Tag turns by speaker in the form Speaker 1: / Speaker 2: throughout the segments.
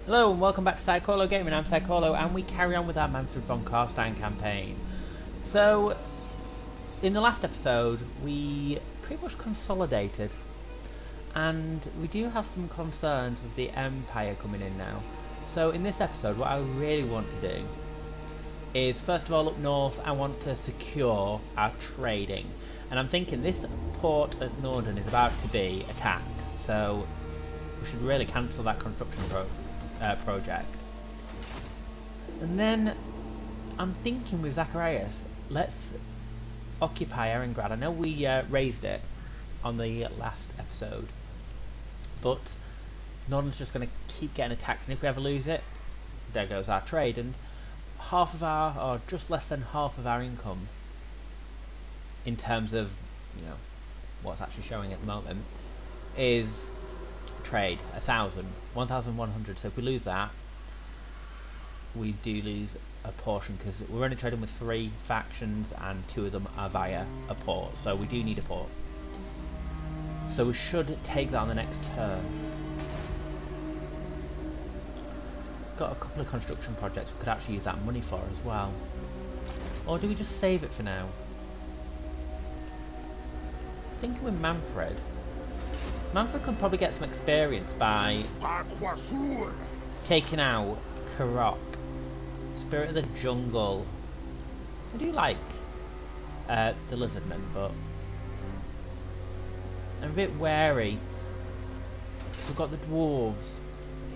Speaker 1: Hello and welcome back to Psycholo Gaming. I'm Psycholo and we carry on with our Mannfred von Carstein campaign. So, in the last episode we pretty much consolidated and we do have some concerns with the Empire coming in now. So in this episode what I really want to do is, first of all, up north I want to secure our trading. And I'm thinking this port at Norden is about to be attacked, so we should really cancel that construction project. And then I'm thinking with Zacharias, let's occupy Erengrad. I know we raised it on the last episode, but Norden's just going to keep getting attacked, and if we ever lose it, there goes our trade, and half of our, or just less than half of our income in terms of, you know, what's actually showing at the moment is trade. 1,100. So if we lose that, we do lose a portion, because we're only trading with 3 factions and 2 of them are via a port, so we do need a port. So we should take that on the next turn. Got a couple of construction projects we could actually use that money for as well. Or do we just save it for now? Thinking with Mannfred could probably get some experience by taking out Karok. Spirit of the Jungle. I do like the Lizardmen, but I'm a bit wary. So we've got the Dwarves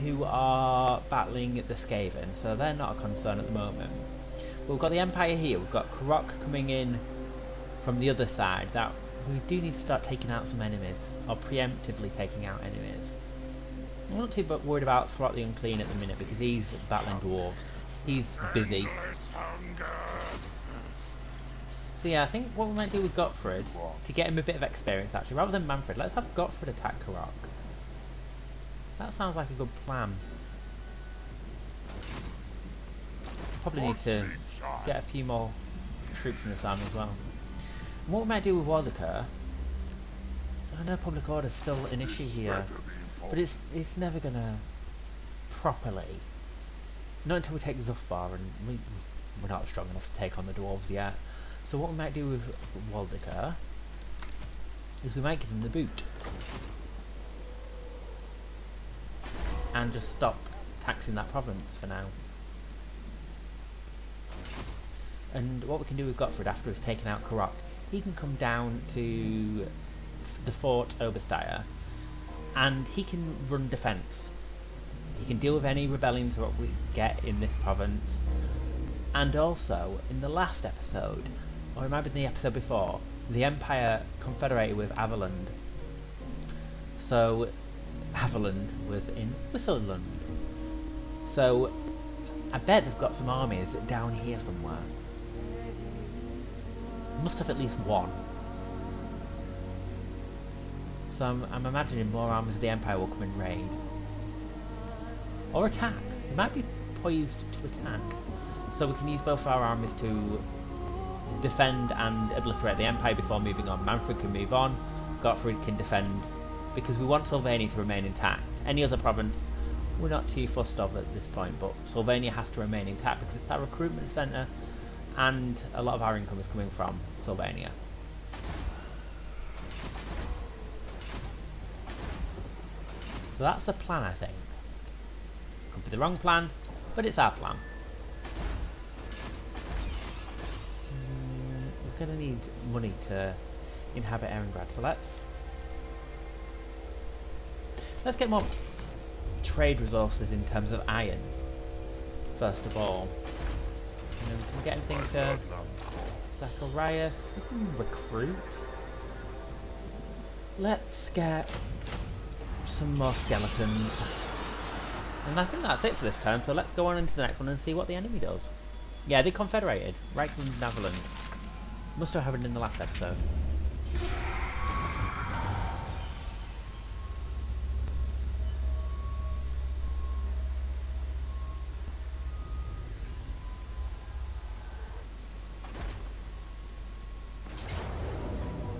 Speaker 1: who are battling the Skaven, so they're not a concern at the moment. But we've got the Empire here, we've got Karok coming in from the other side. That we do need to start taking out some enemies, or preemptively taking out enemies. I'm not too worried about Throt the Unclean at the minute because he's battling dwarves. He's busy. So yeah, I think what we might do with Gottfried, to get him a bit of experience actually, rather than Mannfred, let's have Gottfried attack Karok. That sounds like a good plan. Probably need to get a few more troops in this army as well. And what we might do with Wardeker, I know public order is still an issue here, but it's never gonna properly, not until we take Zufbar, and we're not strong enough to take on the dwarves yet. So what we might do with Wardeker is we might give him the boot and just stop taxing that province for now. And what we can do with Gottfried after he's taken out Karok, he can come down to the fort Oberstyre and he can run defence. He can deal with any rebellions that we get in this province. And also, in the last episode, or it might be in the episode before, the Empire confederated with Averland. So Averland was in Wissenland. So I bet they've got some armies down here somewhere. Must have at least one. So I'm imagining more armies of the Empire will come and raid. Or attack. They might be poised to attack. So we can use both our armies to defend and obliterate the Empire before moving on. Mannfred can move on, Gottfried can defend, because we want Sylvania to remain intact. Any other province we're not too fussed of at this point, but Sylvania has to remain intact because it's our recruitment centre and a lot of our income is coming from Sylvania. So that's the plan, I think. Could be the wrong plan, but it's our plan. We're going to need money to inhabit Erengrad, so let's get more trade resources in terms of iron, first of all. And then we can get anything to Zacharias. We can recruit. Let's get some more skeletons. And I think that's it for this turn, so let's go on into the next one and see what the enemy does. Yeah, they confederated. Reichland and Averland. Must have happened in the last episode.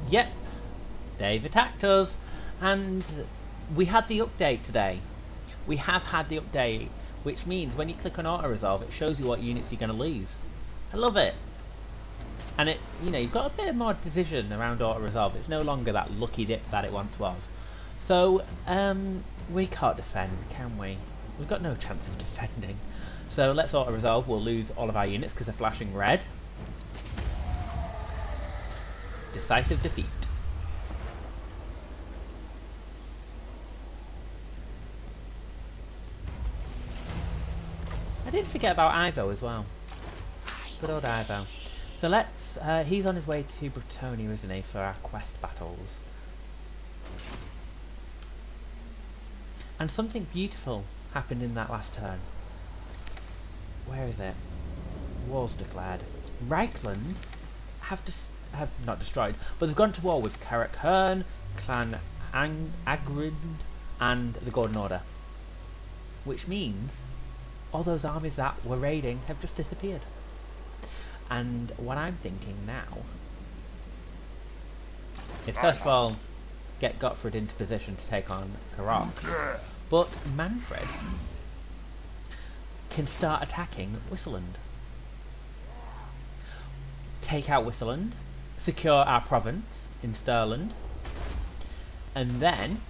Speaker 1: Yep, they've attacked us, and we had the update today. We have had the update which means when you click on auto resolve, it shows you what units you're going to lose. I love it. And it, you know, you've got a bit more decision around auto resolve. It's no longer that lucky dip that it once was. So we can't defend, can we? We've got no chance of defending. So let's auto resolve. We'll lose all of our units because they're flashing red. Decisive defeat. I did forget about Ivo as well. Good old Ivo. So let's, he's on his way to Bretonia, isn't he, for our quest battles. And something beautiful happened in that last turn. Where is it? War's declared. Reichland have not destroyed, but they've gone to war with Carrick-Herne, Clan Agrid, and the Golden Order. Which means all those armies that were raiding have just disappeared. And what I'm thinking now is, first of all, get Gottfried into position to take on Carrick. But Mannfred can start attacking Wissenland. Take out Wissenland, secure our province in Stirland, and then,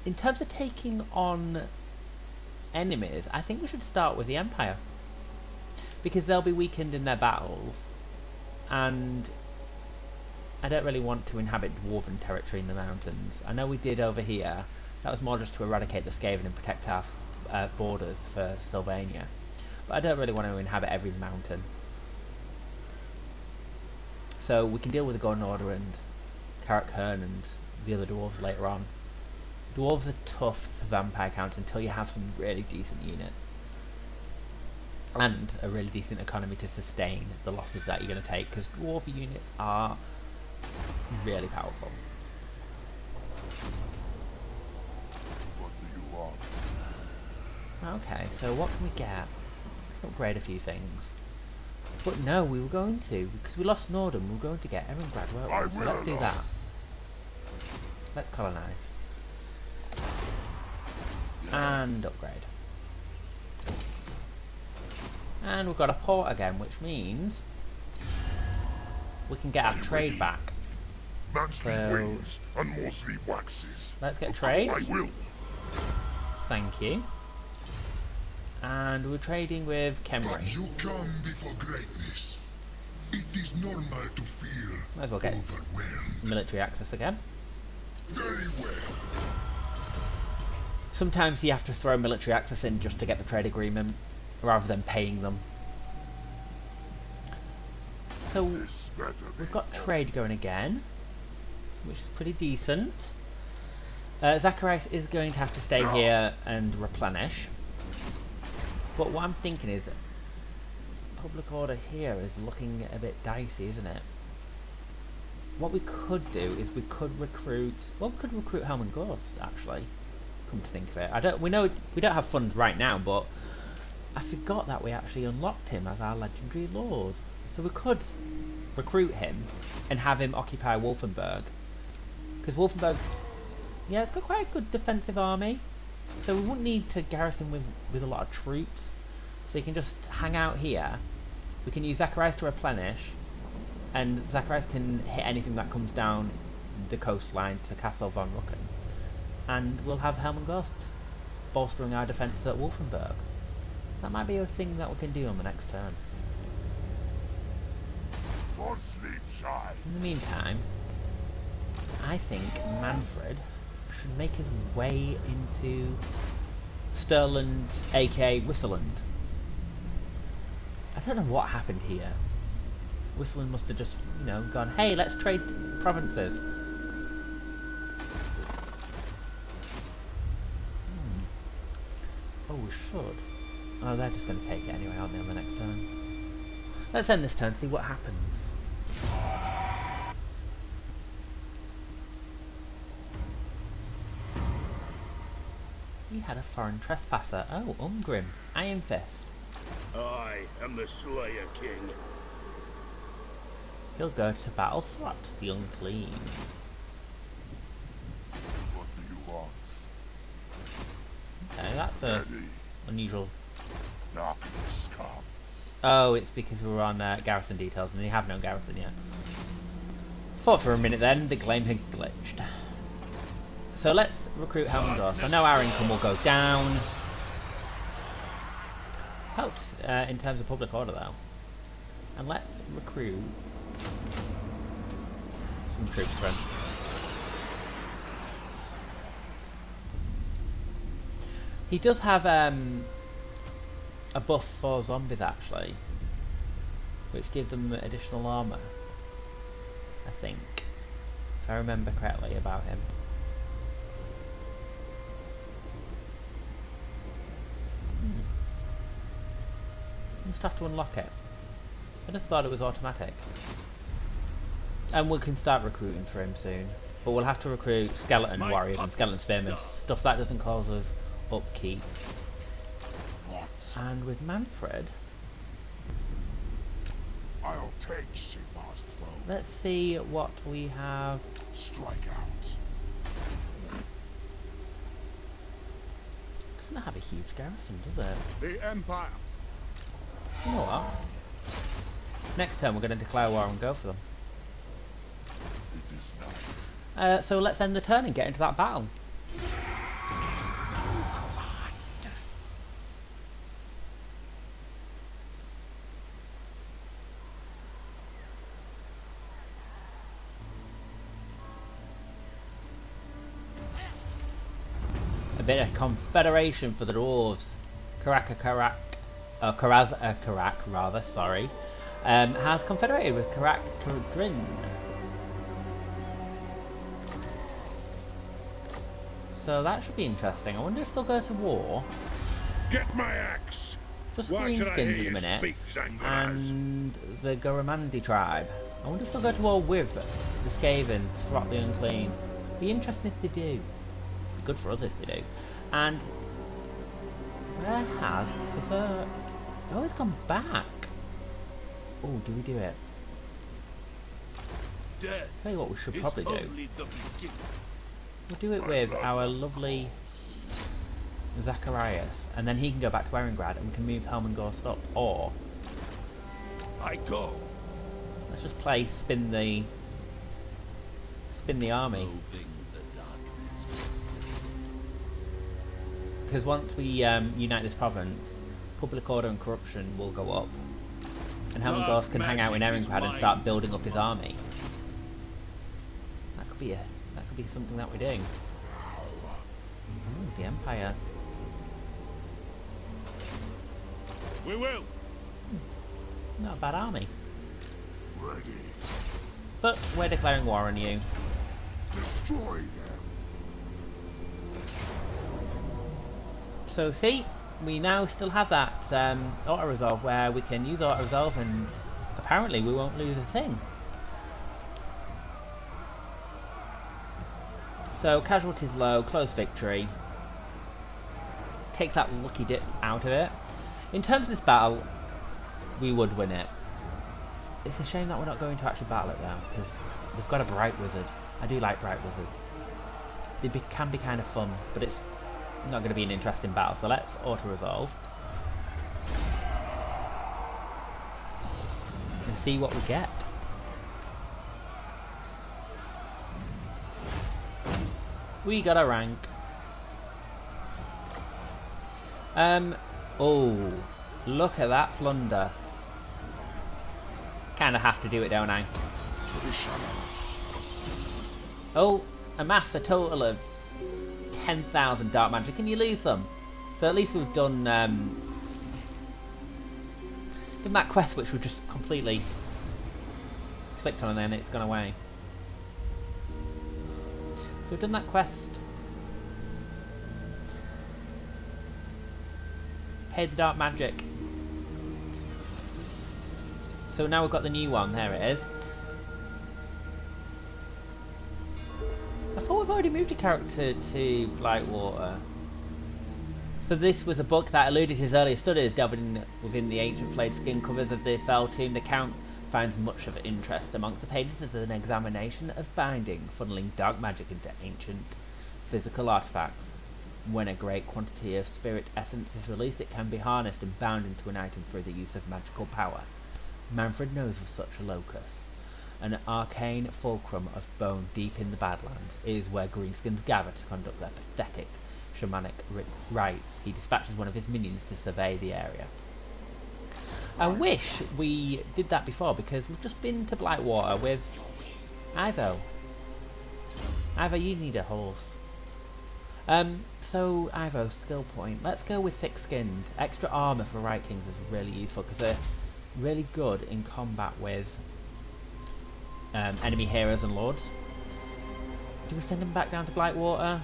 Speaker 1: in terms of taking on enemies, I think we should start with the Empire. Because they'll be weakened in their battles, and I don't really want to inhabit dwarven territory in the mountains. I know we did over here. That was more just to eradicate the Skaven and protect our borders for Sylvania. But I don't really want to inhabit every mountain. So we can deal with the Golden Order and Carrick-Herne and the other dwarves later on. Dwarves are tough for vampire counts until you have some really decent units. And a really decent economy to sustain the losses that you're going to take, because dwarf units are really powerful.
Speaker 2: What do you want?
Speaker 1: Okay, so what can we get? Upgrade a few things. But no, we were going to, because we lost Norden, we were going to get Erengrad, weren't we? So let's do that. Let's colonise.
Speaker 2: Yes.
Speaker 1: And upgrade. And we've got a port again, which means we can get our trade back. So
Speaker 2: and mostly waxes.
Speaker 1: Let's get trade.
Speaker 2: I will.
Speaker 1: Thank you. And we're trading with Kemri.
Speaker 2: You come before greatness. It is normal to feel
Speaker 1: Might as well get
Speaker 2: overwhelmed.
Speaker 1: military access again.
Speaker 2: Very well.
Speaker 1: Sometimes you have to throw military access in just to get the trade agreement, rather than paying them. So we've got trade going again, which is pretty decent. Zacharias is going to have to stay here and replenish. But what I'm thinking is, public order here is looking a bit dicey, isn't it? What we could do is we could recruit. Well, we could recruit Helm and Ghost, actually. Come to think of it, we know we don't have funds right now, but I forgot that we actually unlocked him as our legendary lord. So we could recruit him and have him occupy Wolfenburg. Because Wolfenburg's, yeah, it's got quite a good defensive army. So we wouldn't need to garrison with a lot of troops. So you can just hang out here. We can use Zacharias to replenish. And Zacharias can hit anything that comes down the coastline to Castle von Rucken. And we'll have Helm and Ghost bolstering our defence at Wolfenburg. That might be a thing that we can do on the next turn.
Speaker 2: For sleep shy.
Speaker 1: In the meantime, I think Mannfred should make his way into Stirland, aka Wissenland. I don't know what happened here. Wissenland must have just, you know, gone, hey, let's trade provinces. Oh, we should. Oh, they're just going to take it anyway, aren't they, on the next turn? Let's end this turn, see what happens. We had a foreign trespasser. Oh, Umgrim. Iron Fist.
Speaker 3: I am the Slayer King.
Speaker 1: He'll go to battle Throt, the Unclean.
Speaker 2: What do you want?
Speaker 1: Okay, that's a unusual.
Speaker 2: Darkness comes.
Speaker 1: Oh, it's because we were on garrison details and they have no garrison yet. Thought for a minute then the game had glitched. So let's recruit Helmengor. So I know our income will go down. Helped in terms of public order though. And let's recruit some troops for him. He does have a buff for zombies actually, which gives them additional armour, I think, if I remember correctly about him. Just have to unlock it. I just thought it was automatic. And we can start recruiting for him soon. But we'll have to recruit skeleton warriors and skeleton spearmen, stuff that doesn't cause us upkeep. And with Mannfred,
Speaker 2: I'll take Sigmar's throne.
Speaker 1: let's see what we have.
Speaker 2: Strike out.
Speaker 1: Doesn't have a huge garrison, does it?
Speaker 3: The Empire.
Speaker 1: You know what? Next turn we're going to declare war and go for them.
Speaker 2: It is not.
Speaker 1: So let's end the turn and get into that battle. A bit of confederation for the dwarves. Karak rather, sorry, has confederated with Karak Kadrin. So that should be interesting. I wonder if they'll go to war.
Speaker 3: Get my axe.
Speaker 1: Just
Speaker 3: Why should I hear
Speaker 1: greenskins at the
Speaker 3: you
Speaker 1: minute.
Speaker 3: speak, Zangaraz?
Speaker 1: And the Goramandi tribe. I wonder if they'll go to war with the Skaven, Throt the Unclean. Be interesting if they do. Be good for us if they do. And where has Suffolk? Oh, it's gone back. Oh, do we do it?
Speaker 3: Death
Speaker 1: Tell you what we should
Speaker 3: is
Speaker 1: probably do.
Speaker 3: only the beginning.
Speaker 1: We'll do it with our lovely Zacharias, and then he can go back to Erengrad and we can move Helmengor up. Or
Speaker 3: I go.
Speaker 1: let's just play spin the army.
Speaker 3: Moving the darkness.
Speaker 1: Because once we unite this province, public order and corruption will go up, and Helmengor can hang out in Erengrad and start building up his army. That could be something that we do. Oh, the Empire.
Speaker 3: We will.
Speaker 1: Not a bad army.
Speaker 2: Ready.
Speaker 1: But we're declaring war on you.
Speaker 2: Destroy them.
Speaker 1: So see, we now still have that auto-resolve where we can use auto-resolve and apparently we won't lose a thing. So casualties low, close victory. Takes that lucky dip out of it. In terms of this battle, we would win it. It's a shame that we're not going to actually battle it though, because they've got a bright wizard. I do like bright wizards. They can be kind of fun, but it's not going to be an interesting battle. So let's auto-resolve and see what we get. We got a rank. Oh, look at that plunder. Kind of have to do it, don't I? Oh, amass a total of 10,000 dark magic. Can you lose some? So at least we've done that quest, which we just completely clicked on and then it's gone away. So we've done that quest. Paid the dark magic. So now we've got the new one. There it is. I thought we've already moved a character to Blightwater. So this was a book that eluded his earlier studies, delving within the ancient flayed skin covers of the Fell Tomb. The Count finds much of interest amongst the pages as an examination of binding, funneling dark magic into ancient physical artifacts. When a great quantity of spirit essence is released, it can be harnessed and bound into an item through the use of magical power. Mannfred knows of such a locus. An arcane fulcrum of bone deep in the Badlands is where greenskins gather to conduct their pathetic shamanic rites. He dispatches one of his minions to survey the area. I wish we did that before, because we've just been to Blightwater with Ivo. Ivo, you need a horse. So Ivo, skill point. Let's go with thick-skinned. Extra armour for Right Kings is really useful because they're really good in combat with enemy heroes and lords. Do we send him back down to Blightwater?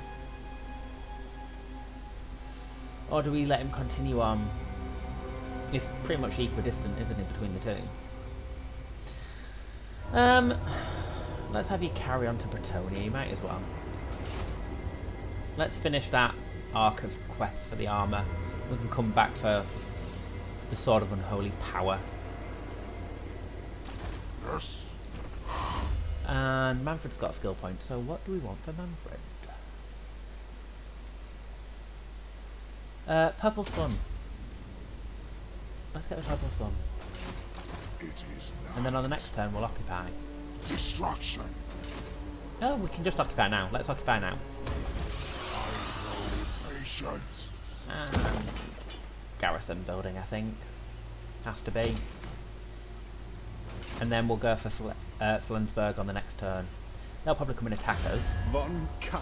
Speaker 1: Or do we let him continue on? It's pretty much equidistant, isn't it, between the two? Let's have you carry on to Bretonia, you might as well. Let's finish that arc of quest for the armour. We can come back for the Sword of Unholy Power.
Speaker 2: Yes.
Speaker 1: And Mannfred's got a skill point, so what do we want for Mannfred? Purple Sun. Let's get the Purple Sun.
Speaker 2: It is
Speaker 1: And then on the next turn we'll occupy.
Speaker 2: destruction.
Speaker 1: Oh, we can just occupy now. Let's occupy now.
Speaker 2: Patient.
Speaker 1: And garrison building, I think. Has to be. And then we'll go for Flensburg on the next turn. They'll probably come and attack us.
Speaker 3: Von Carstein.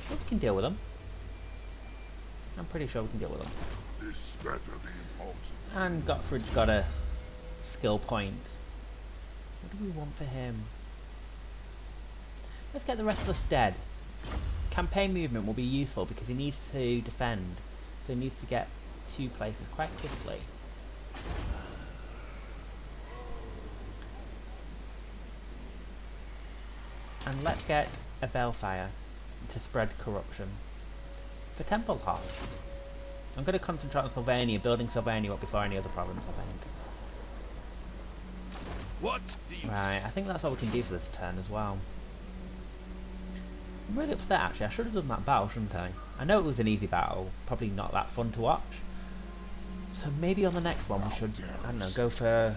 Speaker 1: But we can deal with them. I'm pretty sure we can deal with them.
Speaker 2: This better be important.
Speaker 1: And Gottfried's got a skill point. What do we want for him? Let's get the Restless Dead. Campaign movement will be useful because he needs to defend. So he needs to get 2 places quite quickly. And let's get a Balefire to spread corruption. For Templehof, I'm going to concentrate on Sylvania, building Sylvania up before any other province, I think.
Speaker 3: What do you
Speaker 1: Right, I think that's all we can do for this turn as well. I'm really upset actually, I should have done that battle, shouldn't I? I know it was an easy battle, probably not that fun to watch. So maybe on the next one we should, I don't know, go for...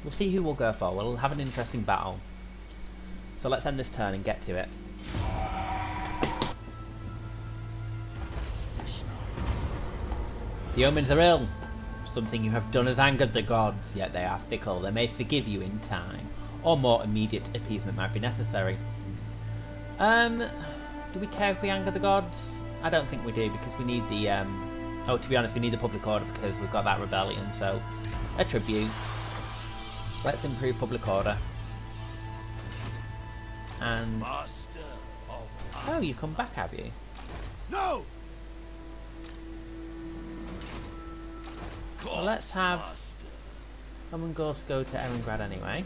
Speaker 1: We'll see who we'll go for, we'll have an interesting battle. So let's end this turn and get to it. The omens are ill. Something you have done has angered the gods, yet they are fickle. They may forgive you in time, or more immediate appeasement might be necessary. Do we care if we anger the gods? I don't think we do, because we need the, oh, to be honest, we need the public order because we've got that rebellion, so a tribute. Let's improve public order. And
Speaker 3: Master of
Speaker 1: oh, you come back, have you?
Speaker 3: No!
Speaker 1: Well, let's have
Speaker 3: Master.
Speaker 1: Ghost go to Erengrad anyway.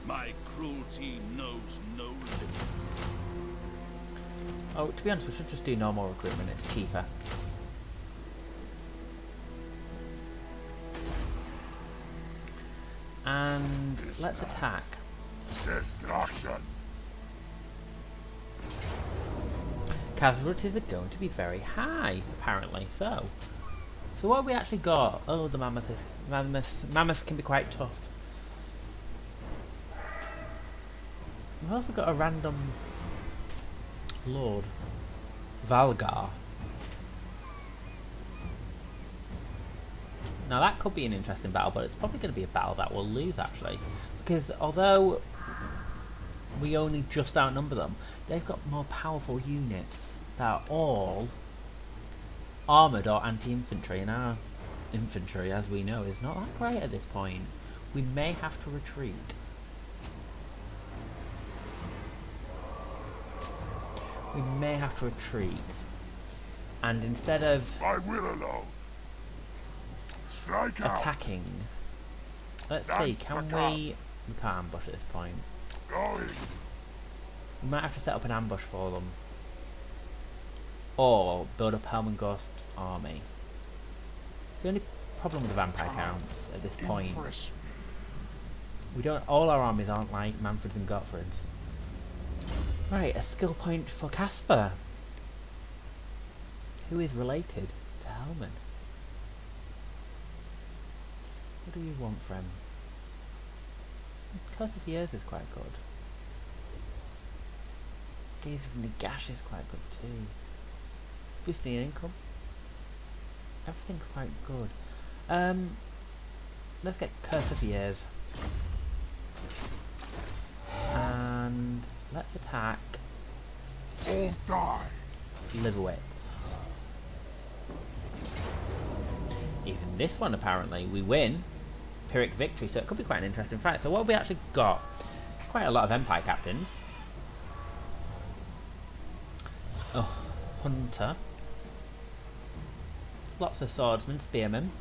Speaker 3: My cruelty knows no limits.
Speaker 1: Oh, to be honest, we should just do normal recruitment, it's cheaper. And let's attack.
Speaker 2: Destruction.
Speaker 1: Casualties are going to be very high, apparently. So what have we actually got? Oh, the mammoths can be quite tough. We've also got a random lord, Valgar. Now that could be an interesting battle, but it's probably going to be a battle that we'll lose actually, because although we only just outnumber them, they've got more powerful units that are all armoured or anti-infantry, and our infantry, as we know, is not that great at this point. We may have to retreat. We may have to retreat, and instead of
Speaker 2: I will alone. Strike out.
Speaker 1: attacking, let's see, can we can't ambush at this point.
Speaker 2: Going.
Speaker 1: We might have to set up an ambush for them, or build up Helmengost's army. It's the only problem with the vampire counts at this point.
Speaker 2: Impress me.
Speaker 1: We don't. All our armies aren't like Mannfred's and Gottfried's. Right, a skill point for Caspar, who is related to Helman. What do you want from him? Curse of Years is quite good. Gaze of Nagash is quite good too. Boosting income. Everything's quite good. Let's get Curse of Years. And let's attack
Speaker 2: All die.
Speaker 1: Liverwitz. Even this one apparently we win. Pyrrhic victory, so it could be quite an interesting fight. So what have we actually got? Quite a lot of Empire captains. Oh, Hunter. Lots of swordsmen, spearmen.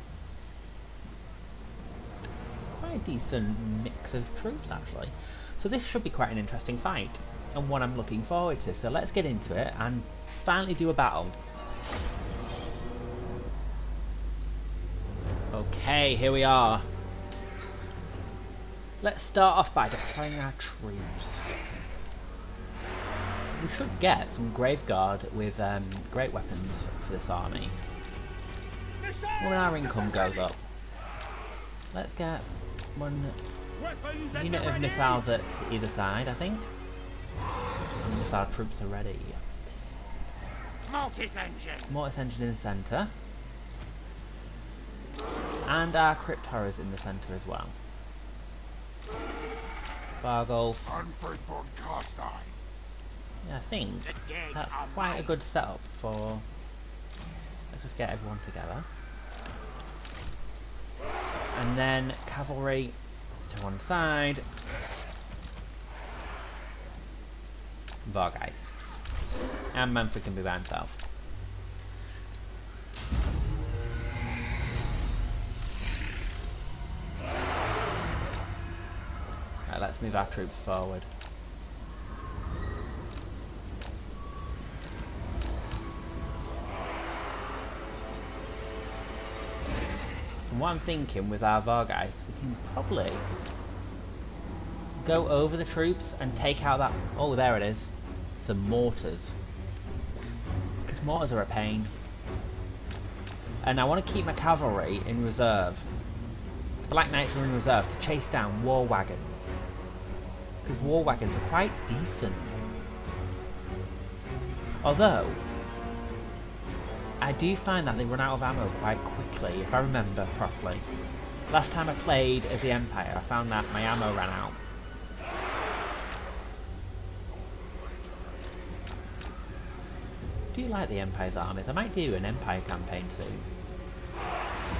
Speaker 1: Quite a decent mix of troops actually. So this should be quite an interesting fight, and one I'm looking forward to. So let's get into it and finally do a battle. Okay, here we are. Let's start off by deploying our troops. We should get some Graveguard with great weapons for this army when our income goes up. Let's get one unit of missiles at either side, I think. And missile troops are ready. Mortis engine in the centre. And our crypt horrors in the centre as well. Vargolf.
Speaker 2: Mannfred von Carstein.
Speaker 1: Yeah, I think that's quite a good setup for... Let's just get everyone together. And then cavalry to one side. Vargeists. And Mannfred can be by himself. Right, let's move our troops forward. And what I'm thinking with our Vargeists, we can probably go over the troops and take out that... Oh, there it is. The mortars. Because mortars are a pain. And I want to keep my cavalry in reserve. The Black Knights are in reserve to chase down war wagons. Because war wagons are quite decent. Although, I do find that they run out of ammo quite quickly, if I remember properly. Last time I played as the Empire, I found that my ammo ran out. I do like the Empire's armies. I might do an Empire campaign soon.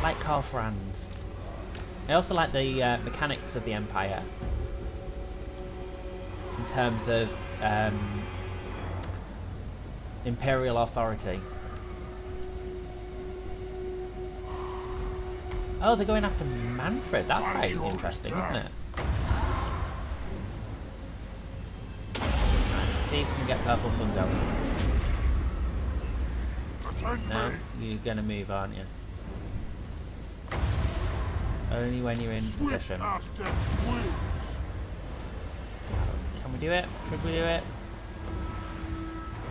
Speaker 1: Like Karl Franz. I also like the mechanics of the Empire. In terms of Imperial authority. Oh, they're going after Mannfred. That's quite interesting, isn't it? Right, let's see if we can get Purple Sun going. No, you're going to move, aren't you? Only when you're in position. Can we do it? Should we do it?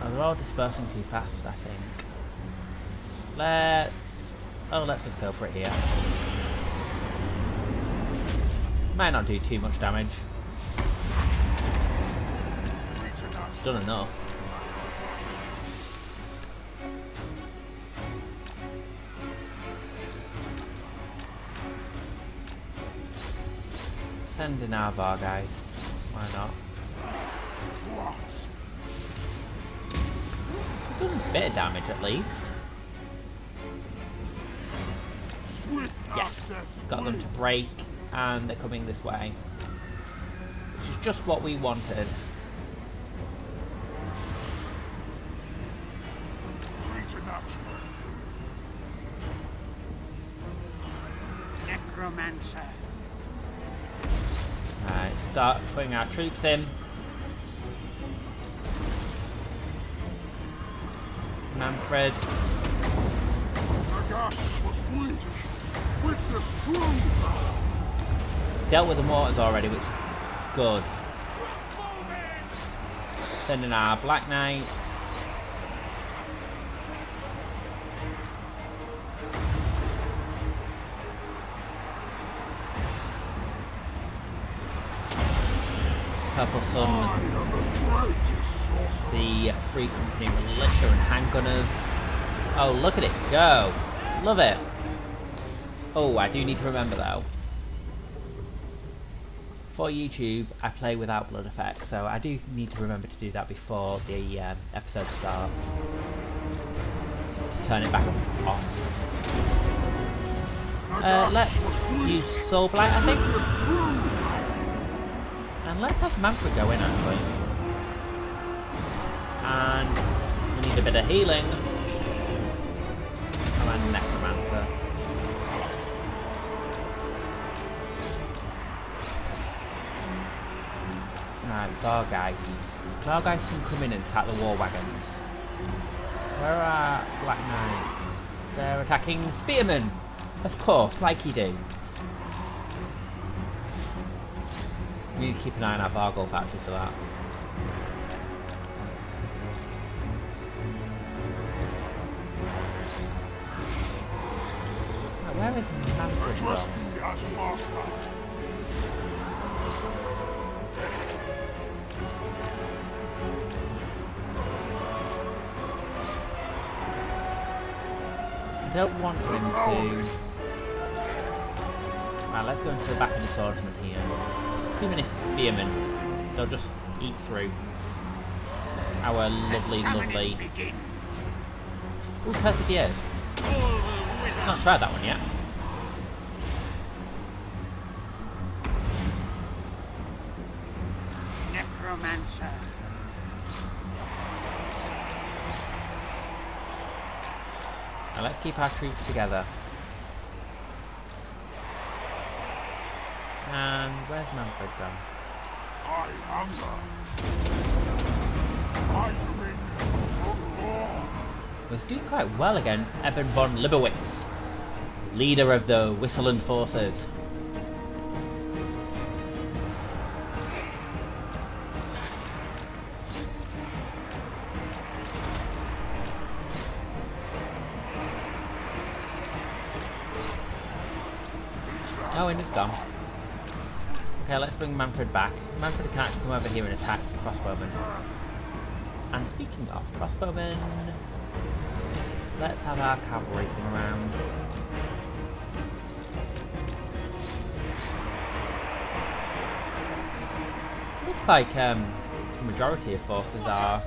Speaker 1: Oh, they're all dispersing too fast, I think. Let's just go for it here. Might not do too much damage. It's done enough. Send in our Vargeists. Why not? Done a bit of damage at least. Yes! Got them to break, and they're coming this way. Which is just what we wanted.
Speaker 4: Necromancer.
Speaker 1: Right, start putting our troops in. Mannfred.
Speaker 2: Nagash was weak. Witness truth.
Speaker 1: Dealt with the mortars already, which is good. Sending our Black Knights. Purple Sun. The Free Company Militia and Handgunners. Oh, look at it go. Love it. Oh, I do need to remember though. For YouTube, I play without blood effects, so I do need to remember to do that before the episode starts. To turn it back off. Let's use Soul Blight, I think. And let's have Mannfred go in, actually. And we need a bit of healing. Come on, Necromancer. Right, Vargeists. Vargeists can come in and attack the war wagons. Where are Black Knights? They're attacking Spearmen! Of course, like you do. We need to keep an eye on our Vargol factory for that. Right, where is Mannfred gone? I don't want him to... Right, let's go into the back of the swordsman here. Too many spearmen. They'll just eat through our lovely... Ooh, Perseveres. Not tried that one yet.
Speaker 4: Necromancer.
Speaker 1: Now let's keep our troops together. And where's Mannfred gone?
Speaker 2: I hunger. I drink.
Speaker 1: Was doing quite well against Ep9 von Libowitz, leader of the Wissenland forces. Oh, and it's gone. Okay, let's bring Mannfred back. Mannfred can actually come over here and attack crossbowmen. And speaking of crossbowmen, let's have our cavalry come around. Looks like the majority of forces are.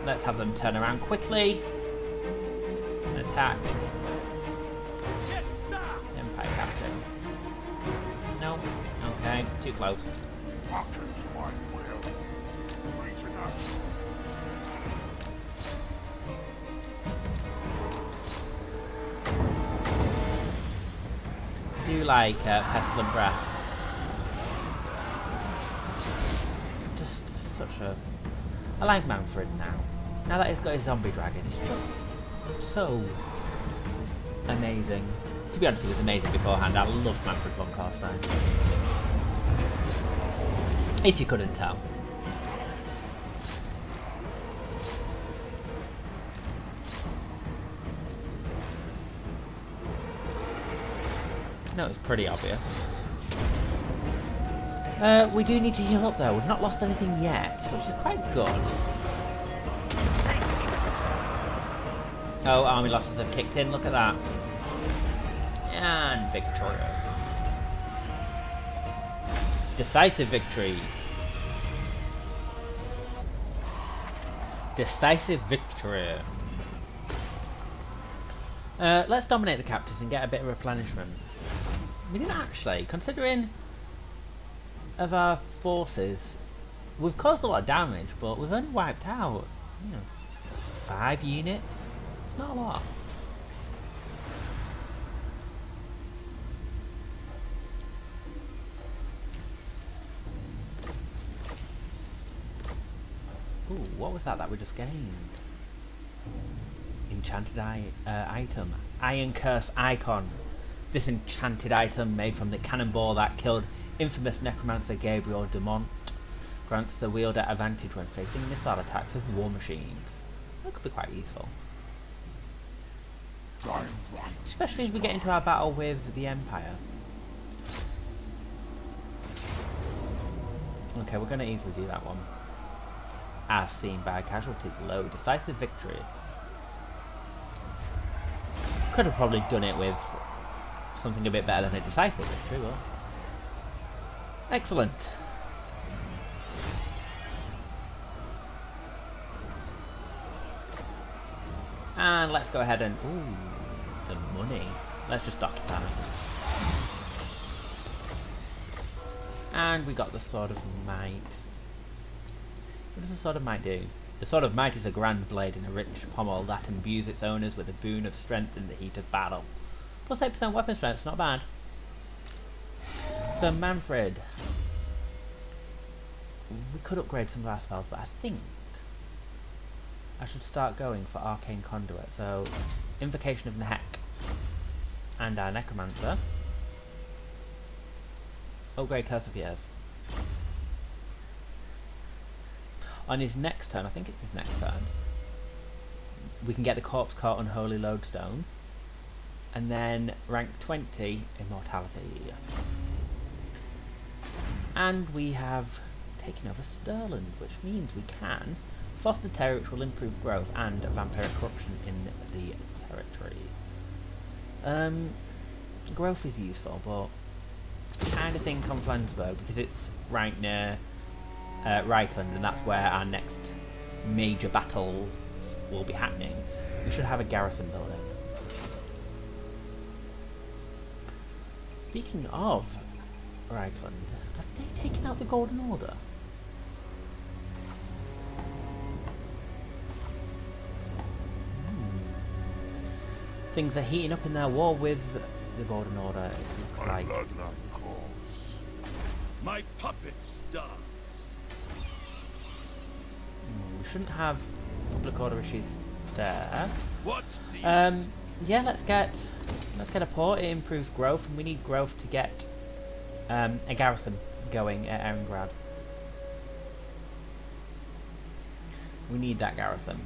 Speaker 1: Let's have them turn around quickly and attack. Empire Captain. No. Okay, too close. I do like Pestilent Breath. Just such a... I like Mannfred now. Now that he's got his zombie dragon, it's just so amazing. To be honest, he was amazing beforehand. I loved Mannfred von Carstein. If you couldn't tell. No, it's pretty obvious. We do need to heal up though. We've not lost anything yet, which is quite good. Oh, army losses have kicked in. Look at that. And victory. Decisive victory. Decisive victory. Let's dominate the captives and get a bit of replenishment. We didn't actually, considering of our forces, we've caused a lot of damage, but we've only wiped out, 5 units. It's not a lot. Ooh, what was that we just gained? Enchanted item. Iron Curse Icon. This enchanted item, made from the cannonball that killed infamous necromancer Gabriel de Mont, grants the wielder advantage when facing missile attacks of war machines. That could be quite useful.
Speaker 2: I'm right.
Speaker 1: Especially as we get into our battle with the Empire. Okay, we're going to easily do that one. As seen by casualties low, decisive victory. Could have probably done it with something a bit better than a decisive victory, but... Excellent. And let's go ahead and... Ooh, the money. Let's just occupy. And we got the Sword of Might. What does the Sword of Might do? The Sword of Might is a grand blade in a rich pommel that imbues its owners with a boon of strength in the heat of battle. Plus 8% weapon strength, not bad. So Mannfred. We could upgrade some of our spells, but I think I should start going for Arcane Conduit. So Invocation of Nehek and our Necromancer. Upgrade Curse of Years. On his next turn, I think it's his next turn, we can get the Corpse Caught Unholy Lodestone, and then rank 20 Immortality. And we have taken over Stirland, which means we can foster territory, which will improve growth and vampiric corruption in the territory. Growth is useful, but I kind of think on Flensburg, because it's right near Reichland, and that's where our next major battles will be happening, we should have a garrison building. Speaking of Reichland, have they taken out the Golden Order? Things are heating up in their war with the Golden Order, it looks like.
Speaker 3: My puppet starts.
Speaker 1: We shouldn't have public order issues there.
Speaker 3: What do you
Speaker 1: yeah, let's get a port. It improves growth, and we need growth to get a garrison going at Erengrad. We need that garrison.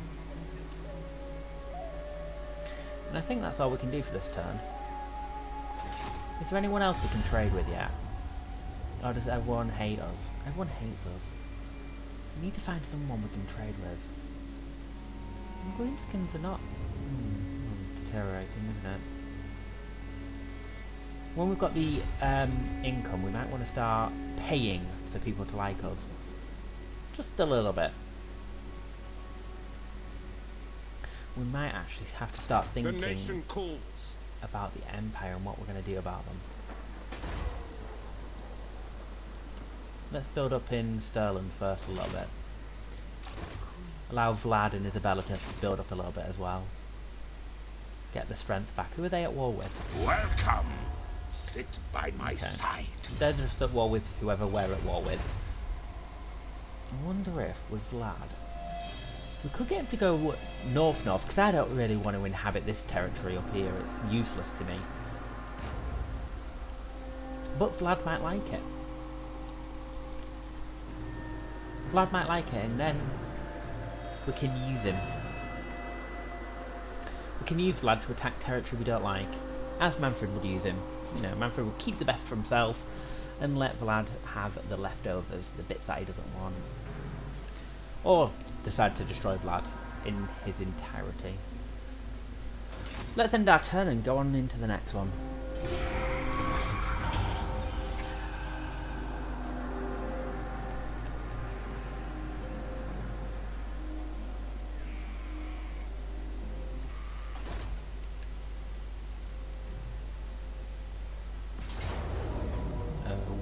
Speaker 1: And I think that's all we can do for this turn. Is there anyone else we can trade with yet? Or does everyone hate us? Everyone hates us. We need to find someone we can trade with. And greenskins are not deteriorating, isn't it? When we've got the income, we might want to start paying for people to like us. Just a little bit. We might actually have to start thinking
Speaker 3: The nation calls.
Speaker 1: about the Empire and what we're going to do about them. Let's build up in Stirland first a little bit. Allow Vlad and Isabella to build up a little bit as well. Get the strength back. Who are they at war with?
Speaker 2: Welcome. Sit by my side.
Speaker 1: They're just at war with whoever we're at war with. I wonder if, with Vlad, we could get him to go north, because I don't really want to inhabit this territory up here. It's useless to me. But Vlad might like it. Vlad might like it, and then we can use him. We can use Vlad to attack territory we don't like, as Mannfred would use him. You know, Mannfred would keep the best for himself and let Vlad have the leftovers, the bits that he doesn't want. Or decide to destroy Vlad in his entirety. Let's end our turn and go on into the next one.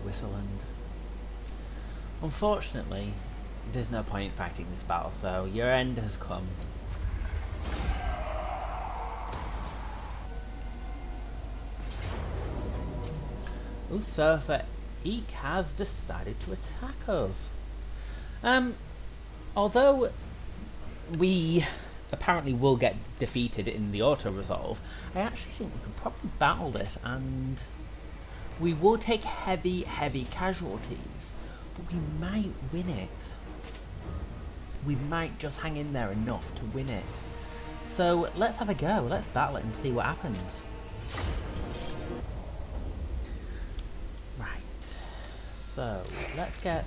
Speaker 1: Wissenland. Unfortunately, there's no point in fighting this battle, so your end has come. Usurper Eek has decided to attack us. Although we apparently will get defeated in the auto-resolve, I actually think we could probably battle this, and we will take heavy casualties, but we might win it. We might just hang in there enough to win it. So let's have a go, let's battle it and see what happens. Right, so let's get...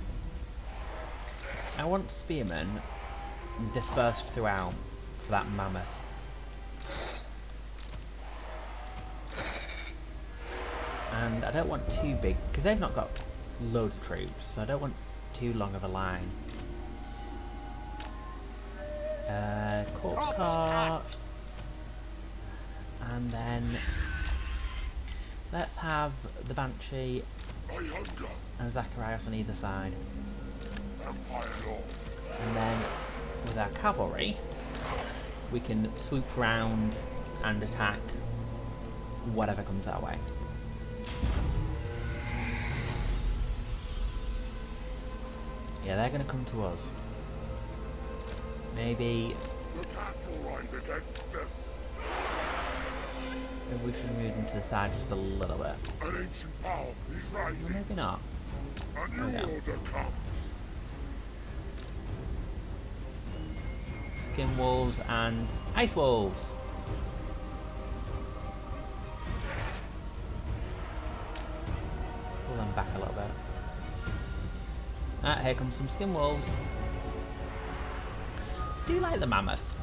Speaker 1: I want spearmen dispersed throughout for that mammoth. And I don't want too big, because they've not got loads of troops, so I don't want too long of a line. Corpse cart. And then let's have the Banshee and Zacharias on either side. And then with our cavalry, we can swoop round and attack whatever comes our way. Yeah, they're going to come to us. Maybe we should move them to the side just a little bit.
Speaker 2: An ancient power is rising.
Speaker 1: Or maybe not.
Speaker 2: A new order comes.
Speaker 1: Skin wolves and ice wolves. Pull them back a little bit. Ah, here comes some skin wolves. Do you like the mammoth?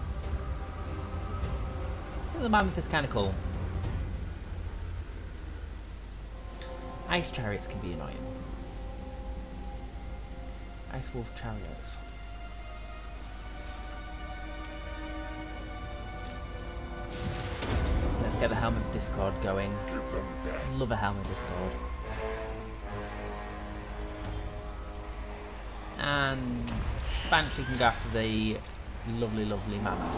Speaker 1: I think the mammoth is kind of cool. Ice chariots can be annoying. Ice wolf chariots. Let's get the Helm of Discord going. Love a Helm of Discord. And Banshee can go after the lovely mammoth.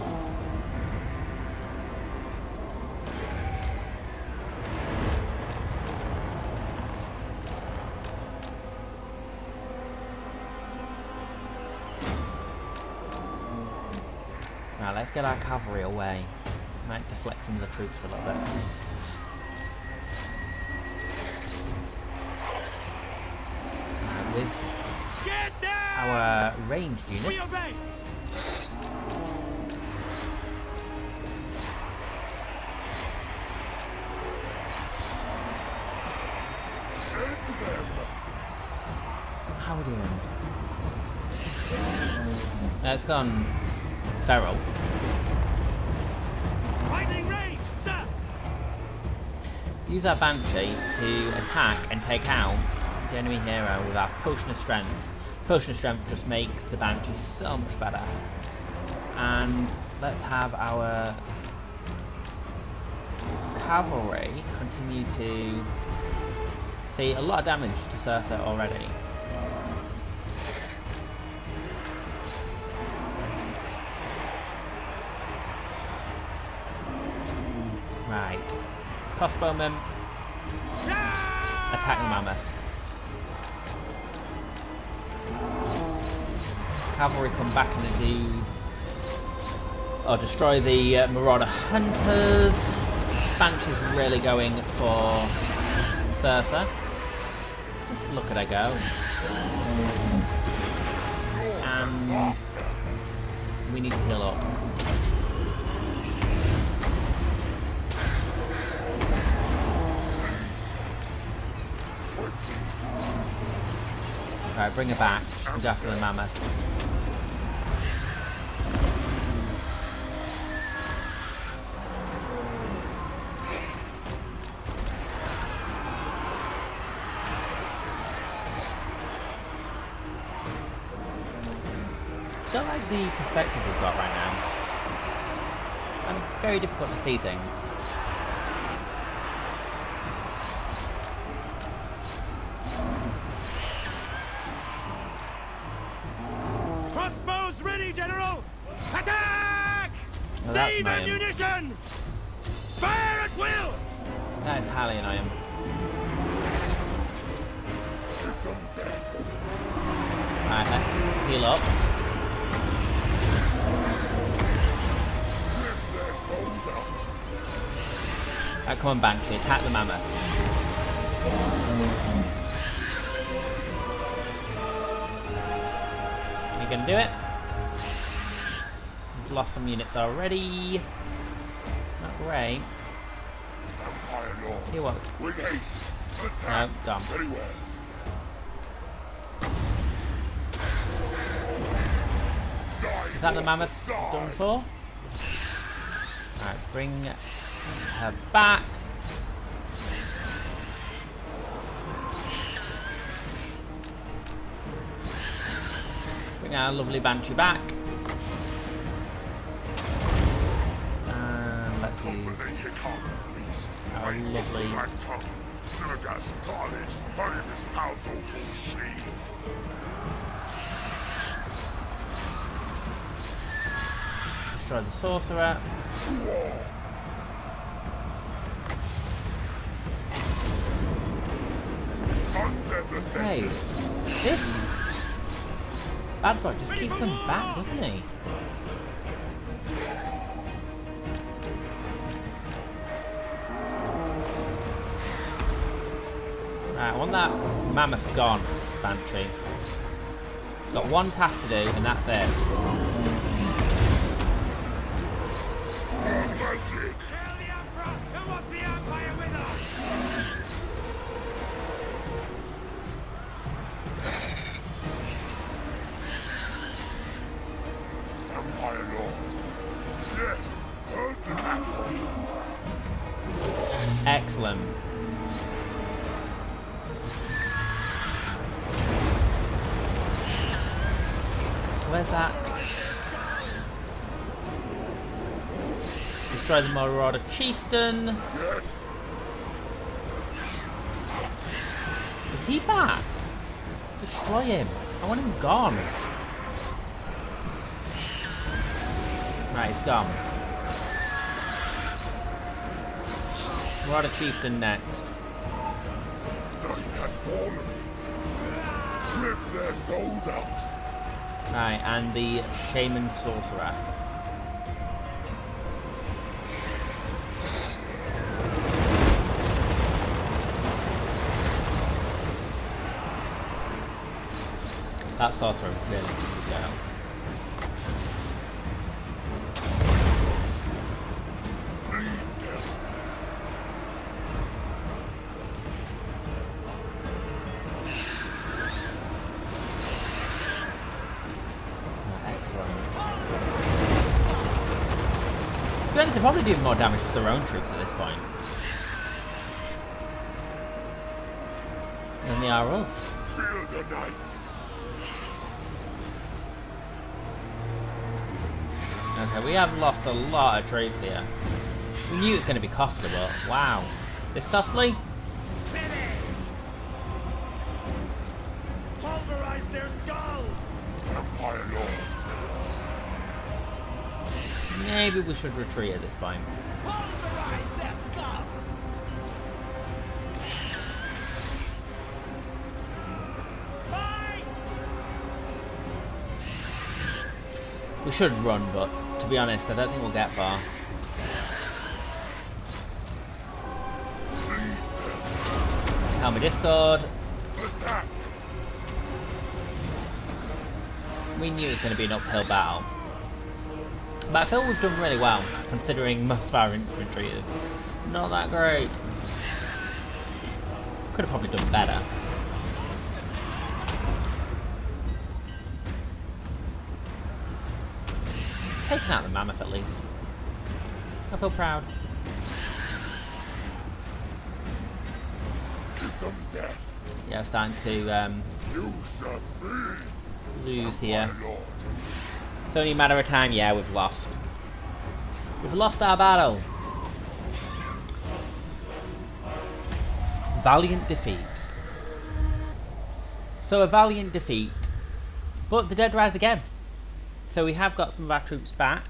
Speaker 1: Right, let's get our cavalry away. Might deflect some of the troops for a little bit. Right, with our ranged units. How are we doing? It's gone feral.
Speaker 3: Range, sir.
Speaker 1: Use our Banshee to attack and take out the enemy hero with our Potion of Strength. Potion of Strength just makes the Banshee so much better. And let's have our cavalry continue to see a lot of damage to Surfer already. Right. Crossbowmen. Attack the mammoth. Cavalry come back and do... or destroy the Marauder Hunters. Banshee's really going for Surfer. Just look at her go. And we need to heal up. Right, bring her back. She'll go after the mammoth. Don't like the perspective we've got right now. And very difficult to see things.
Speaker 3: Crossbows ready, General! Attack!
Speaker 1: Well,
Speaker 3: Save
Speaker 1: annoying.
Speaker 3: ammunition! Fire at will!
Speaker 1: That is highly annoying. Right, let's heal up. Right, come on, Banshee, attack the mammoth. You gonna do it? We've lost some units already. Not great. Here what?
Speaker 2: With haste.
Speaker 1: No, gone.
Speaker 2: Very well.
Speaker 1: Is that the mammoth done for? Alright, bring her back. Bring our lovely Banshee back. And let's use our lovely... Destroy the sorcerer. Hey, this bad boy just keeps coming back, doesn't he? Right, I want that mammoth gone, Banshee. Got one task to do, and that's it.
Speaker 3: Kill the Emperor! Who wants the Empire with us?
Speaker 2: Empire Lord. Yes, heard the battle.
Speaker 1: Excellent. Where's that? Destroy the Marauder Chieftain.
Speaker 2: Yes.
Speaker 1: Is he back? Destroy him. I want him gone. Right, he's gone. Marauder Chieftain next.
Speaker 2: Night has fallen. Rip their souls out.
Speaker 1: Right, and the Shaman Sorcerer. That sorcerer really needs to go. To be honest, they're probably doing more damage to their own troops at this point than they are us.
Speaker 2: Feel the night.
Speaker 1: Okay, we have lost a lot of troops here. We knew it was going to be costly, but wow. This costly?
Speaker 3: Pulverize their skulls!
Speaker 2: Empire Lord.
Speaker 1: Maybe we should retreat at this point.
Speaker 3: Pulverize their skulls! Fight!
Speaker 1: We should run, but to be honest, I don't think we'll get far. Helm of Discord.
Speaker 2: Attack.
Speaker 1: We knew it was going to be an uphill battle. But I feel we've done really well, considering most of our infantry is not that great. Could have probably done better. Taking out the mammoth at least. I feel proud.
Speaker 2: Give them death.
Speaker 1: Yeah, I'm starting to
Speaker 2: You serve me.
Speaker 1: lose here.
Speaker 2: My lord.
Speaker 1: It's only a matter of time. Yeah, we've lost. We've lost our battle. Valiant defeat. So a valiant defeat. But the dead rise again. So we have got some of our troops back.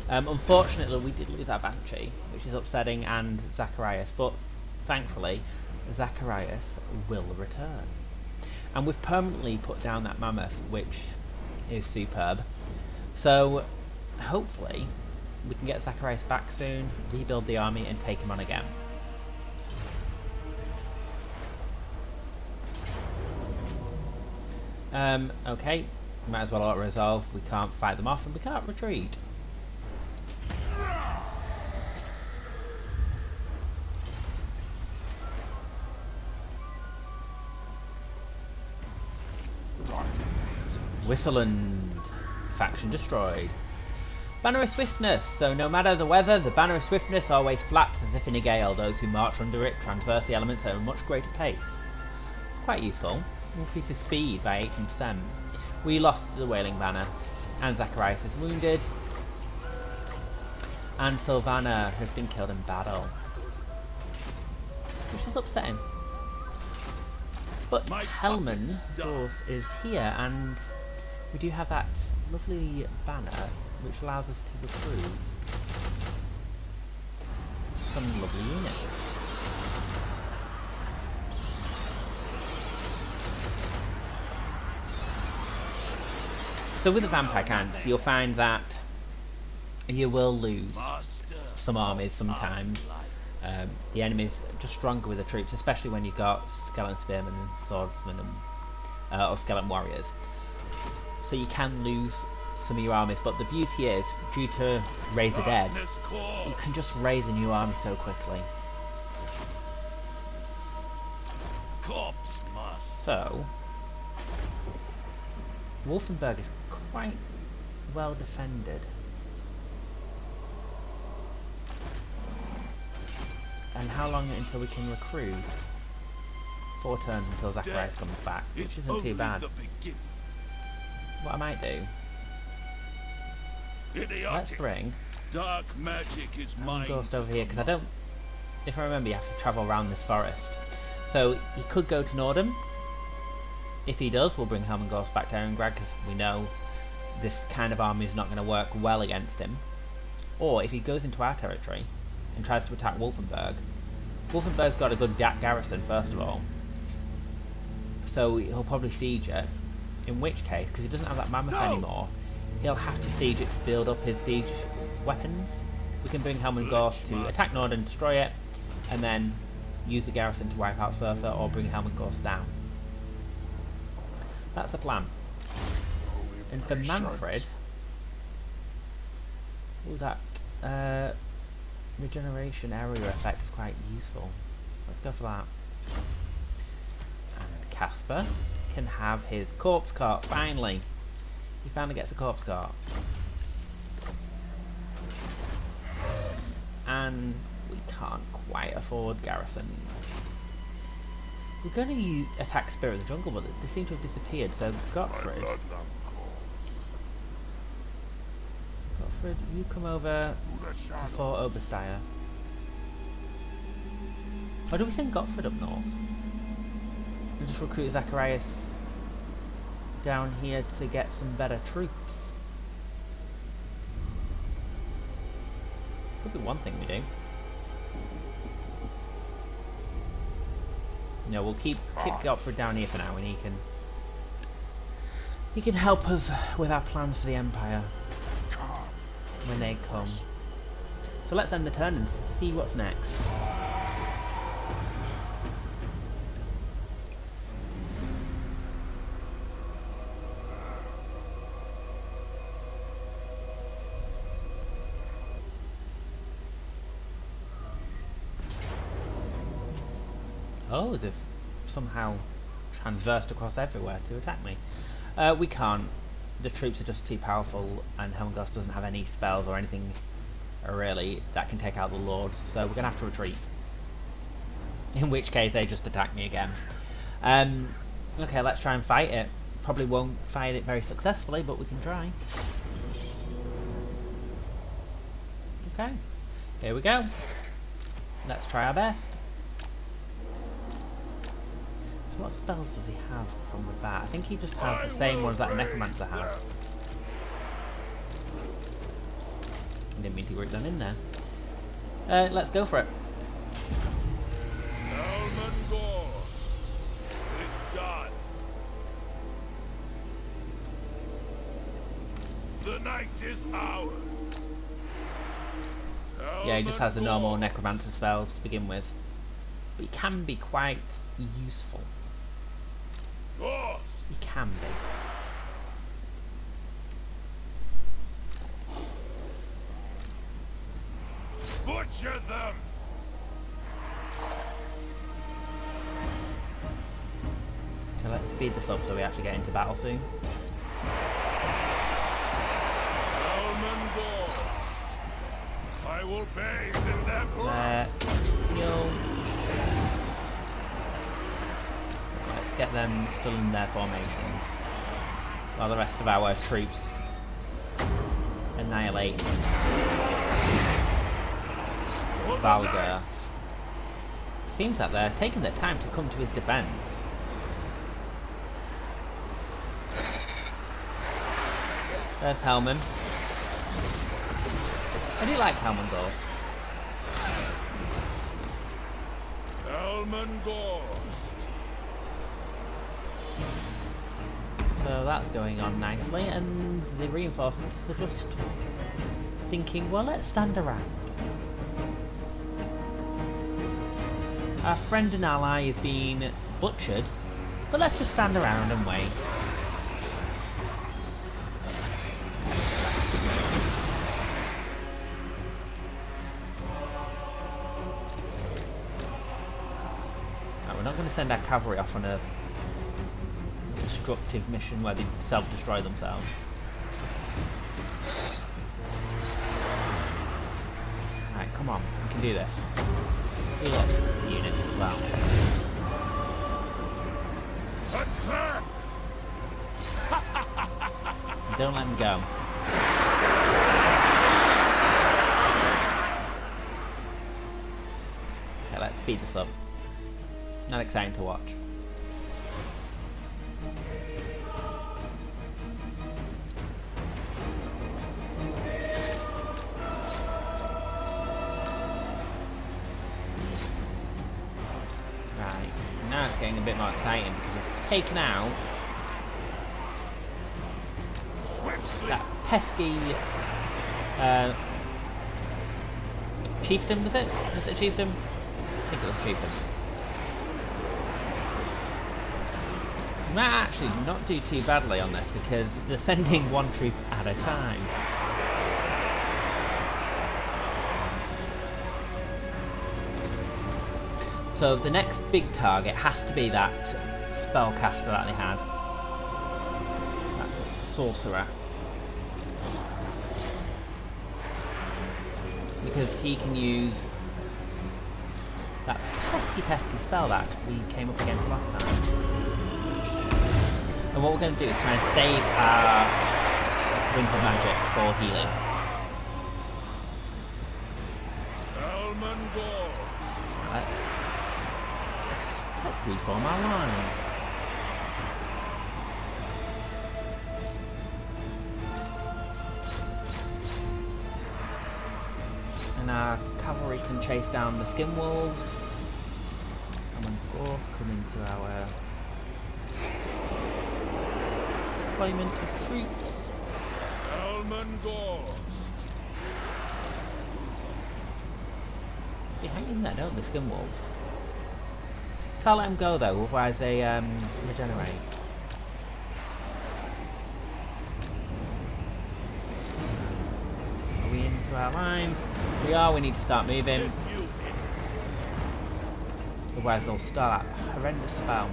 Speaker 1: Unfortunately, we did lose our Banshee, which is upsetting, and Zacharias. But thankfully, Zacharias will return. And we've permanently put down that mammoth, which is superb. So hopefully we can get Zacharias back soon, rebuild the army, and take him on again. Okay, might as well auto-resolve. We can't fight them off and we can't retreat. Wissenland. Faction destroyed. Banner of Swiftness. So no matter the weather, the Banner of Swiftness always flaps as if in a gale. Those who march under it transverse the elements at a much greater pace. It's quite useful. Increases speed by 18%. We lost the Wailing Banner. And Zacharias is wounded. And Sylvana has been killed in battle. Which is upsetting. But Helman, of course, is here, and we do have that lovely banner which allows us to recruit some lovely units. So with the vampire camps, you'll find that you will lose some armies sometimes. The enemy's just stronger with the troops, especially when you've got skeleton spearmen and swordsmen and, or skeleton warriors. So you can lose some of your armies, but the beauty is, due to Raise the Dead, you can just raise a new army so quickly. So, Wolfenburg is quite well defended. And how long until we can recruit? 4 turns until Zacharias comes back, which isn't too bad. What I might do, let's bring Ghost over here, because I don't, if I remember, you have to travel around this forest. So he could go to Nordham. If he does, we'll bring Helman Ghost back to Erengrad, because we know this kind of army is not going to work well against him. Or if he goes into our territory and tries to attack Wolfenburg, Wolfenburg's got a good garrison first of all, so he'll probably siege it, in which case, because he doesn't have that mammoth anymore, he'll have to siege it to build up his siege weapons. We can bring Helman Ghost to attack Norden, destroy it, and then use the garrison to wipe out Surtha, or bring Helman Ghost down. That's the plan. And for Mannfred, ooh, that regeneration area effect is quite useful. Let's go for that. And Casper can have his corpse cart, finally. He finally gets a corpse cart. And we can't quite afford garrison. We're going to attack Spirit of the Jungle, but they seem to have disappeared, so Gottfried, you come over to Fort Obersteier. Or do we send Gottfried up north? And just recruit Zacharias down here to get some better troops? Could be one thing we do. No, we'll keep Gottfried down here for now, and he can help us with our plans for the Empire when they come. So let's end the turn and see what's next. Oh, they've somehow transversed across everywhere to attack me. We can't. The troops are just too powerful, and Helman Ghost doesn't have any spells or anything really that can take out the lords, so we're going to have to retreat. In which case they just attack me again. Okay, let's try and fight it. Probably won't fight it very successfully, but we can try. Okay, here we go. Let's try our best. So what spells does he have from the bat? I think he just has the same ones that a Necromancer has. I didn't mean to group them in there. Let's go for it.
Speaker 3: Blood and Gore is done. The night is ours.
Speaker 1: Yeah, he just has the normal necromancer spells to begin with. But he can be quite useful. He can be.
Speaker 3: Butcher them!
Speaker 1: Okay, let's speed this up so we actually get into battle soon.
Speaker 3: I will bathe in their blood.
Speaker 1: Let's heal. Let's get them still in their formations while the rest of our troops annihilate Varg. Seems that they're taking their time to come to his defense. There's Helman. I do like Helman Ghost.
Speaker 3: Helman Ghost.
Speaker 1: So that's going on nicely, and the reinforcements are just thinking, well, let's stand around. Our friend and ally is being butchered, but let's just stand around and wait. We're not going to send our cavalry off on a destructive mission where they self-destroy themselves. Alright, come on, we can do this. Heal up units as well.
Speaker 3: Attack!
Speaker 1: And don't let them go. Okay, let's speed this up. Not exciting to watch. Right, now it's getting a bit more exciting because we've taken out that pesky chieftain, was it? Was it a chieftain? I think it was a chieftain. We might actually not do too badly on this because they're sending one troop at a time. So the next big target has to be that spellcaster that they had. That sorcerer. Because he can use that pesky spell that we came up against last time. And what we're going to do is try and save our Rings of Magic for healing. Let's reform our lines. And our cavalry can chase down the skin wolves. And when Gorse come into our deployment of troops. They hang in there, don't the skin wolves? Can't let them go though, otherwise they regenerate. Are we into our lines? We are, we need to start moving. Otherwise they'll start that horrendous spell.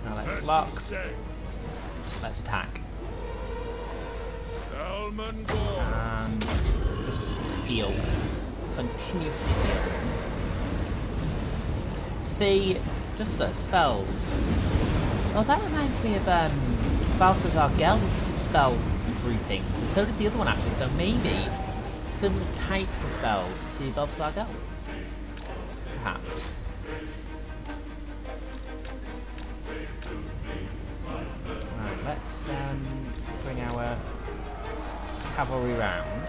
Speaker 1: Now let's lock. Let's attack. And just heal. Continuously heal. See, just the spells. Oh, that reminds me of Balthazar Gelt's spell groupings, and so did the other one actually, so maybe similar types of spells to Balthazar Gelt. Perhaps. Let's bring our cavalry round.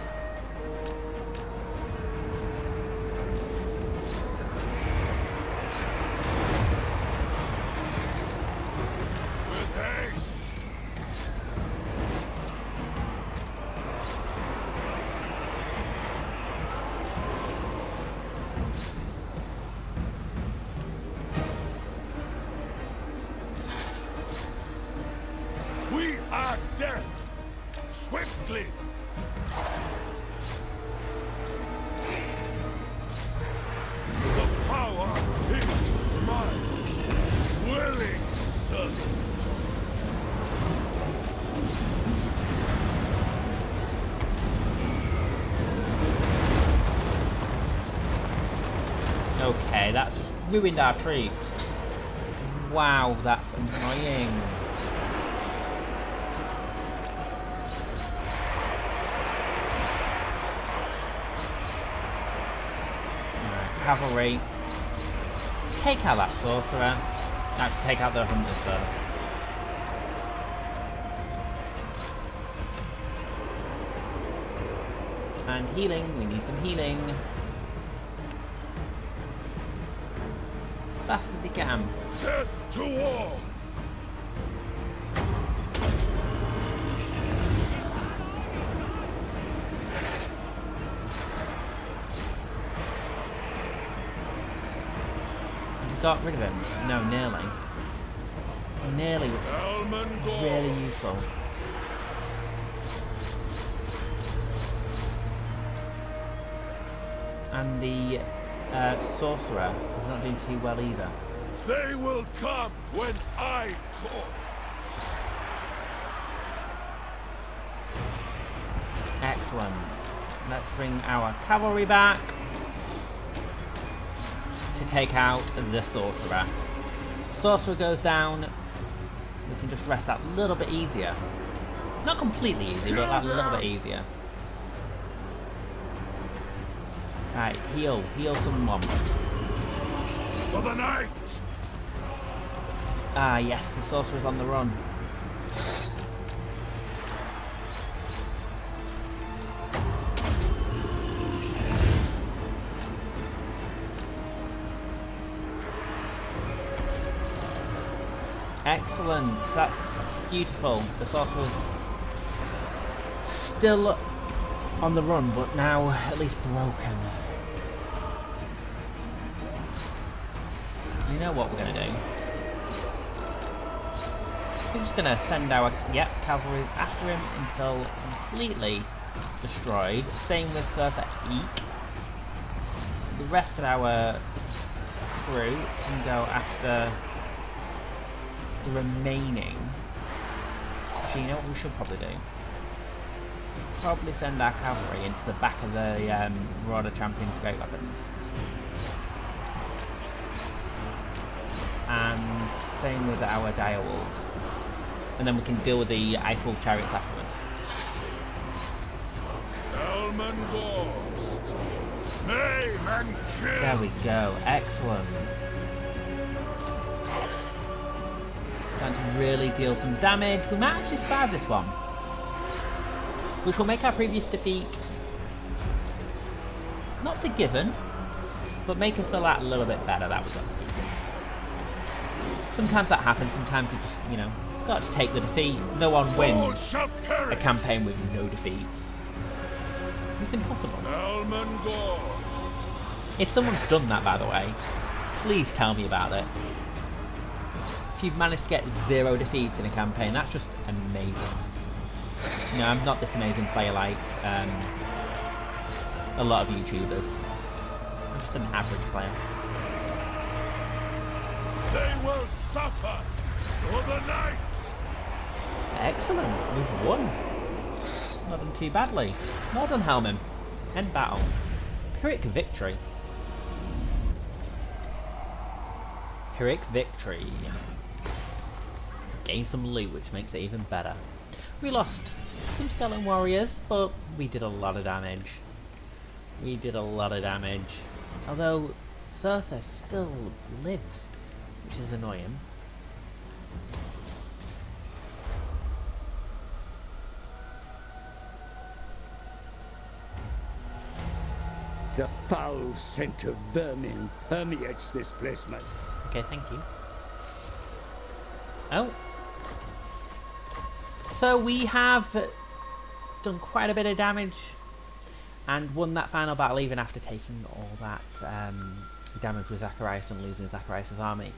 Speaker 3: that death! Swiftly! The power is mine! Willing servant!
Speaker 1: Okay, that's just ruined our troops. Wow, that's annoying. Alright, cavalry. Take out that sorcerer. Actually, take out the hunters first. And healing, we need some healing. As fast as he can.
Speaker 3: Death to all!
Speaker 1: We got rid of him. No, nearly. Nearly, which is really useful. And the sorcerer is not doing too well either.
Speaker 3: They will come when I call.
Speaker 1: Excellent. Let's bring our cavalry back to take out the sorcerer. Sorcerer goes down. We can just rest that a little bit easier. Not completely easy, but that little bit easier. Right, heal someone.
Speaker 3: For the night!
Speaker 1: Ah, yes, the sorcerer's on the run. Excellent, that's beautiful. The sorcerer's still on the run, but now at least broken. You know what we're going to do? We're just going to send our cavalry after him until completely destroyed. Same with Surfer Eek. The rest of our crew can go after the remaining. Actually, you know what we should probably do? Probably send our cavalry into the back of the Marauder Champion's Great Weapons. And same with our direwolves. And then we can deal with the Ice Wolf chariots afterwards.
Speaker 3: Name and kill.
Speaker 1: There we go, excellent. Starting to really deal some damage. We might actually survive this one, which will make our previous defeat not forgiven, but make us feel that a little bit better that we got defeated. Sometimes that happens, sometimes you just, you know, got to take the defeat. No one wins a campaign with no defeats. It's impossible. If someone's done that, by the way, please tell me about it. If you've managed to get 0 defeats in a campaign, that's just amazing. You know, I'm not this amazing player like a lot of YouTubers. I'm just an average player.
Speaker 3: They will suffer for the night.
Speaker 1: Excellent, we've won. Not done too badly. Well done, Helmin. End battle. Pyrrhic victory. Pyrrhic victory. Gain some loot, which makes it even better. We lost some skeleton warriors, but we did a lot of damage. We did a lot of damage. Although Cersei still lives, which is annoying.
Speaker 4: The foul scent of vermin permeates this place, mate.
Speaker 1: Okay, thank you. Oh. So we have done quite a bit of damage and won that final battle even after taking all that damage with Zacharias and losing Zacharias' army.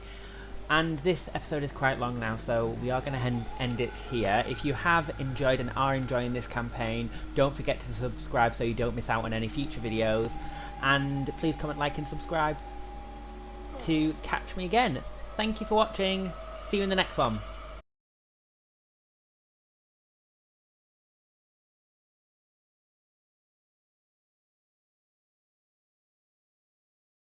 Speaker 1: And this episode is quite long now, so we are going to end it here. If you have enjoyed and are enjoying this campaign, don't forget to subscribe so you don't miss out on any future videos. And please comment, like and subscribe to catch me again. Thank you for watching. See you in the next one.